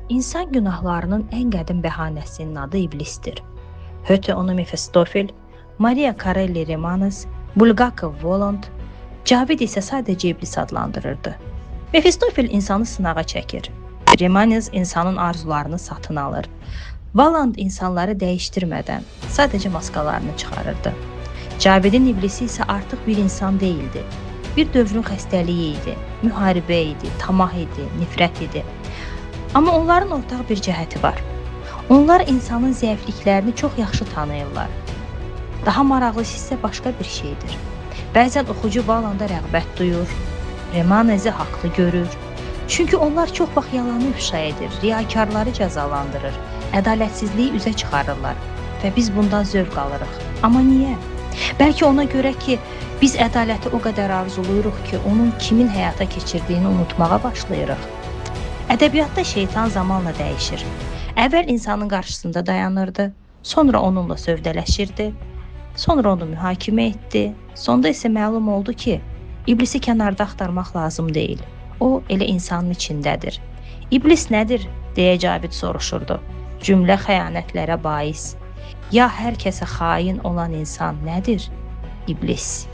İnsan günahlarının ən qədim bəhanəsinin adı iblisdir. Höte onu Mefistofel, Maria Corelli Romanes, Bulgakov Voland, Cavid isə sadəcə iblis adlandırırdı. Mefistofel insanı sınağa çəkir. Romanes insanın arzularını satın alır. Voland insanları dəyişdirmədən sadəcə maskalarını çıxarırdı. Cavidin iblisi isə artıq bir insan deyildi. Bir dövrün xəstəliyi idi, müharibə idi, tamah idi, nifrət idi. Amma onların ortaq bir cəhəti var. Onlar insanın zəifliklərini çox yaxşı tanıyırlar. Daha maraqlısı isə başqa bir şeydir. Bəzən oxucu Valanda rəğbət duyur, Romanesi haqlı görür. Çünki onlar çox vaxt yalanı ifşa edir, riyakarları cəzalandırır, ədalətsizliyi üzə çıxarırlar və biz bundan zövq alırıq. Amma niyə? Bəlkə ona görə ki, biz ədaləti o qədər arzuluyuruq ki, onun kimin həyata keçirdiyini unutmağa başlayırıq. Ədəbiyyatda şeytan zamanla dəyişir. Əvvəl insanın qarşısında dayanırdı, sonra onunla sövdələşirdi, sonra onu mühakimə etdi, sonda isə məlum oldu ki, iblisi kənarda axtarmaq lazım deyil. O, elə insanın içindədir. İblis nədir, deyə Cavid soruşurdu. Cümlə xəyanətlərə bais. Ya hər kəsə xain olan insan nədir? İblis.